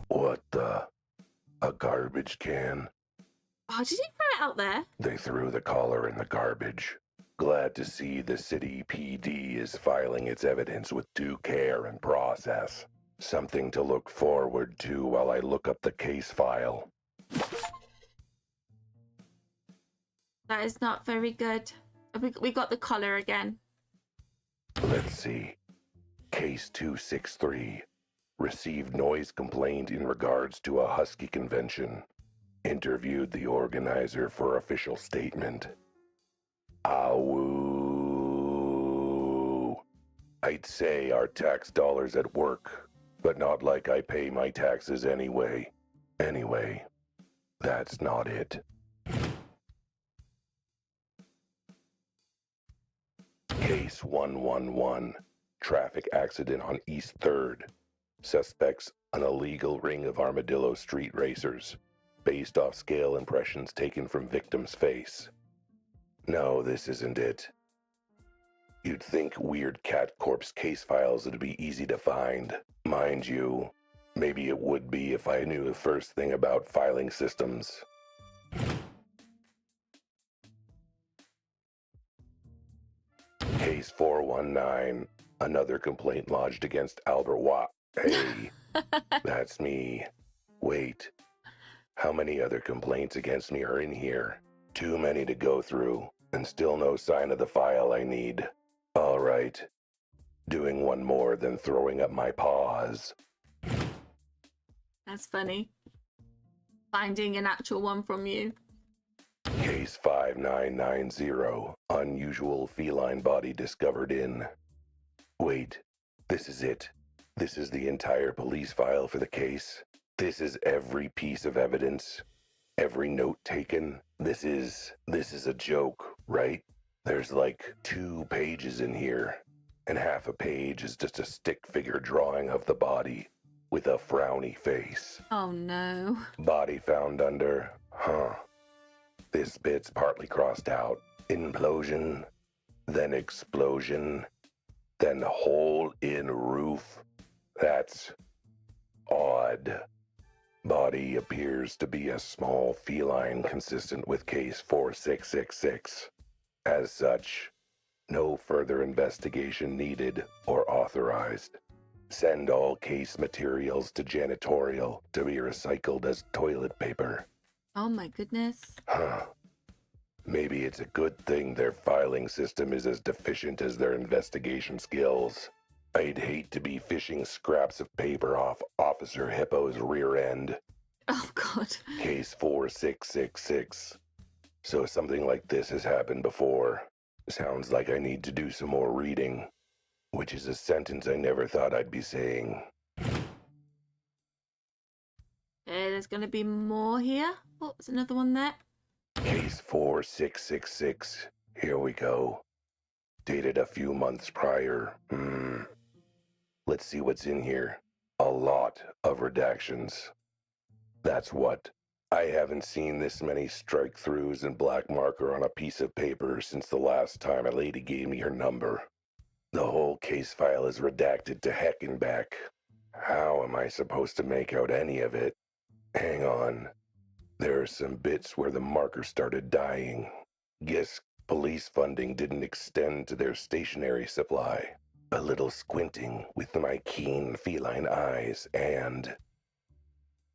S2: What the? A garbage can?
S1: Oh, did he throw it out there?
S2: They threw the caller in the garbage. Glad to see the city PD is filing its evidence with due care and process. Something to look forward to while I look up the case file.
S1: That is not very good. We got the collar again.
S2: Let's see. Case 263. Received noise complaint in regards to a Husky convention. Interviewed the organizer for official statement. Awoo. I'd say our tax dollars at work, but not like I pay my taxes anyway. Anyway, that's not it. Case 111. Traffic accident on East 3rd. Suspects an illegal ring of Armadillo street racers, based off scale impressions taken from victim's face. No, this isn't it. You'd think weird cat corpse case files would be easy to find. Mind you, maybe it would be if I knew the first thing about filing systems. Case 419. Another complaint lodged against Albert Wilde. Hey, that's me. Wait, how many other complaints against me are in here? Too many to go through, and still no sign of the file I need. All right, doing one more than throwing up my paws.
S1: That's funny. Finding an actual one from you.
S2: Case 5990. Unusual feline body discovered in... Wait, this is it. This is the entire police file for the case. This is every piece of evidence. Every note taken. This is a joke, right? There's like 2 pages in here, and half a page is just a stick figure drawing of the body with a frowny face.
S1: Oh no.
S2: Body found under, This bit's partly crossed out. Implosion, then explosion, then hole in roof. That's odd. Body appears to be a small feline consistent with case 4666. As such, no further investigation needed or authorized. Send all case materials to janitorial to be recycled as toilet paper.
S1: Oh my goodness.
S2: Maybe it's a good thing their filing system is as deficient as their investigation skills. I'd hate to be fishing scraps of paper off Officer Hippo's rear end.
S1: Oh God.
S2: Case 4666. So something like this has happened before. Sounds like I need to do some more reading, which is a sentence I never thought I'd be saying.
S1: Okay, there's going to be more here. Oh, there's another one there.
S2: Case 4666. Here we go. Dated a few months prior. Let's see what's in here. A lot of redactions. That's what. I haven't seen this many strike-throughs and black marker on a piece of paper since the last time a lady gave me her number. The whole case file is redacted to heck and back. How am I supposed to make out any of it? Hang on. There are some bits where the marker started dying. Guess police funding didn't extend to their stationery supply. A little squinting with my keen feline eyes, and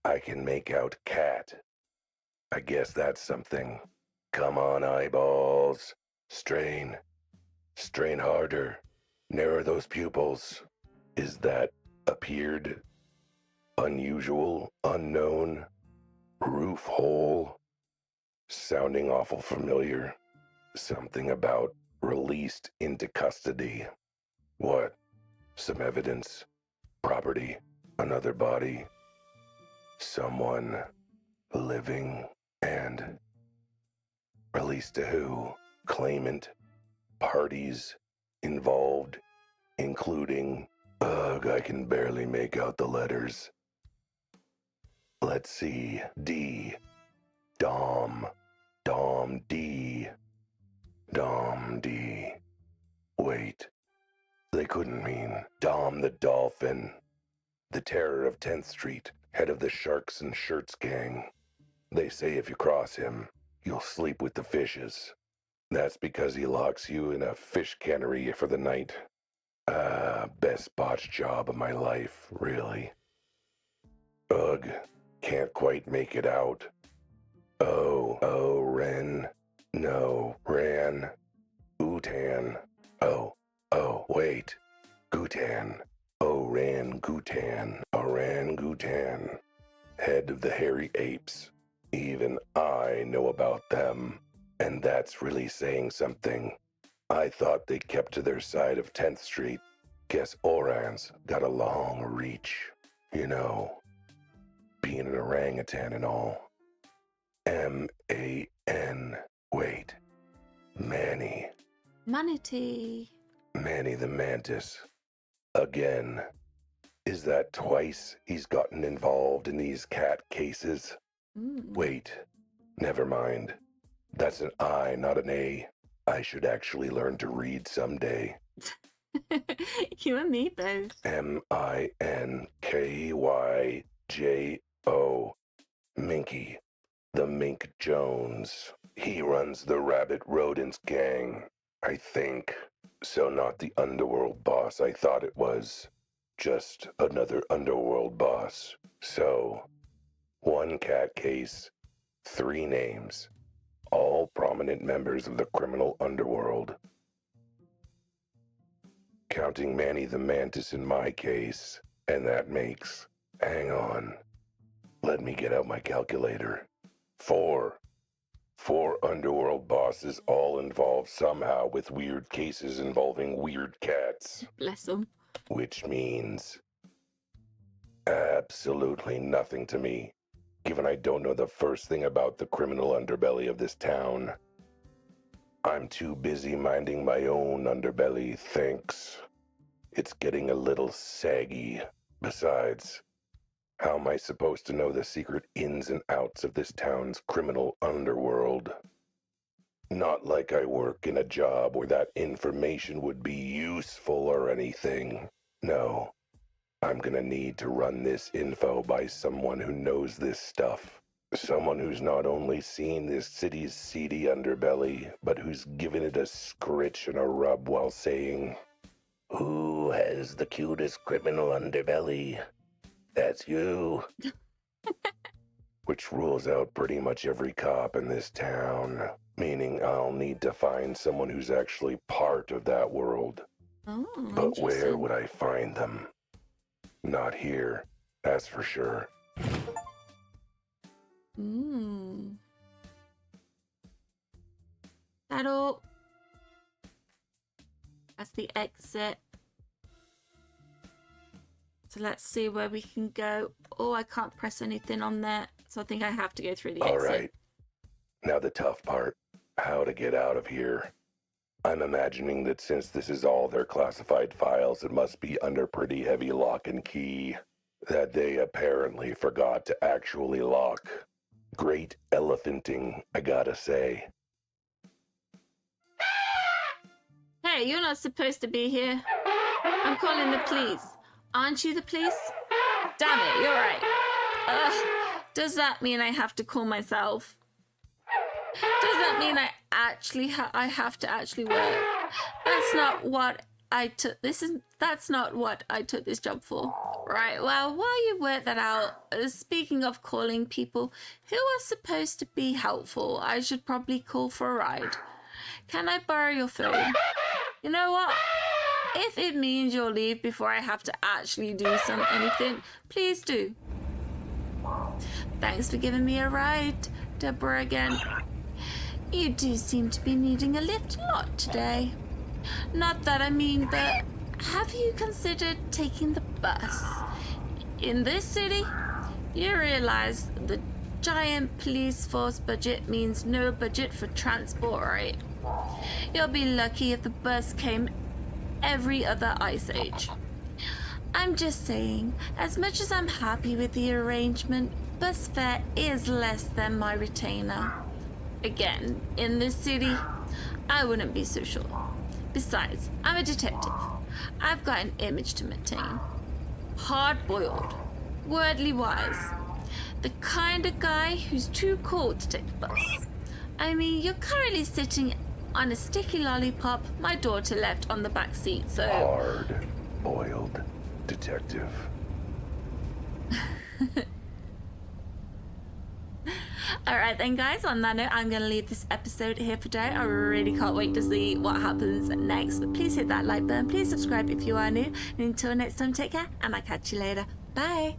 S2: I can make out cat. I guess that's something. Come on, eyeballs. Strain. Strain harder. Narrow those pupils. Is that appeared? Unusual? Unknown? Roof hole? Sounding awful familiar. Something about released into custody. What? Some evidence? Property? Another body? Someone living and released to who? Claimant? Parties involved, including... Ugh, I can barely make out the letters. Let's see. D. Dom. Dom D. Dom D. Wait. They couldn't mean Dom the Dolphin. The terror of 10th Street, head of the Sharks and Shirts gang. They say if you cross him, you'll sleep with the fishes. That's because he locks you in a fish cannery for the night. Best botch job of my life, really. Ugh, can't quite make it out. Oh, Ren. No, Ran. Utan. Oh, wait. Gutan. Orangutan. Head of the hairy apes. Even I know about them. And that's really saying something. I thought they kept to their side of 10th Street. Guess orang's got a long reach. You know, being an orangutan and all. M-A-N. Wait. Manny.
S1: Manatee.
S2: Manny the Mantis. Again. Is that twice he's gotten involved in these cat cases? Wait. Never mind. That's an I, not an A. I should actually learn to read someday.
S1: You and me both.
S2: Minkyjo. Minky. The Mink Jones. He runs the Rabbit Rodents gang, I think. So not the underworld boss I thought it was. Just another underworld boss. So, 1 cat case, 3 names. All prominent members of the criminal underworld. Counting Manny the Mantis in my case, and that makes... Hang on. Let me get out my calculator. 4. 4 underworld bosses all involved somehow with weird cases involving weird cats.
S1: Bless them.
S2: Which means... absolutely nothing to me. given I don't know the first thing about the criminal underbelly of this town. I'm too busy minding my own underbelly, thanks. It's getting a little saggy. Besides, how am I supposed to know the secret ins and outs of this town's criminal underworld? Not like I work in a job where that information would be useful or anything. No, I'm gonna need to run this info by someone who knows this stuff. Someone who's not only seen this city's seedy underbelly, but who's given it a scritch and a rub while saying, "Who has the cutest criminal underbelly? That's you." Which rules out pretty much every cop in this town, meaning I'll need to find someone who's actually part of that world.
S1: Oh,
S2: but where would I find them? Not here, that's for sure.
S1: That'll... That's the exit. So let's see where we can go. Oh, I can't press anything on there. So I think I have to go through the exit.
S2: Alright. Now the tough part. How to get out of here. I'm imagining that since this is all their classified files, it must be under pretty heavy lock and key. That they apparently forgot to actually lock. Great elephanting, I gotta say.
S1: Hey, you're not supposed to be here. I'm calling the police. Aren't you the police? Damn it, you're right. Ugh, does that mean I have to call myself? Does that mean I have to actually work? That's not what I took. That's not what I took this job for. Right, well, while you work that out, speaking of calling people who are supposed to be helpful, I should probably call for a ride. Can I borrow your phone? You know what? If it means you'll leave before I have to actually do anything, please do. Thanks for giving me a ride, Deborah again. You do seem to be needing a lift a lot today. Not that I mean, but have you considered taking the bus? In this city, you realize the giant police force budget means no budget for transport, right? You'll be lucky if the bus came every other ice age. I'm just saying, as much as I'm happy with the arrangement, bus fare is less than my retainer. Again, in this city, I wouldn't be so sure. Besides, I'm a detective. I've got an image to maintain. Hard-boiled, wordly wise. The kind of guy who's too cool to take the bus. I mean, you're currently sitting on a sticky lollipop my daughter left on the back seat, so...
S2: Hard-boiled detective.
S1: Alright then guys, on that note, I'm going to leave this episode here for today. I really can't wait to see what happens next. But please hit that like button, please subscribe if you are new. And until next time, take care, and I'll catch you later. Bye!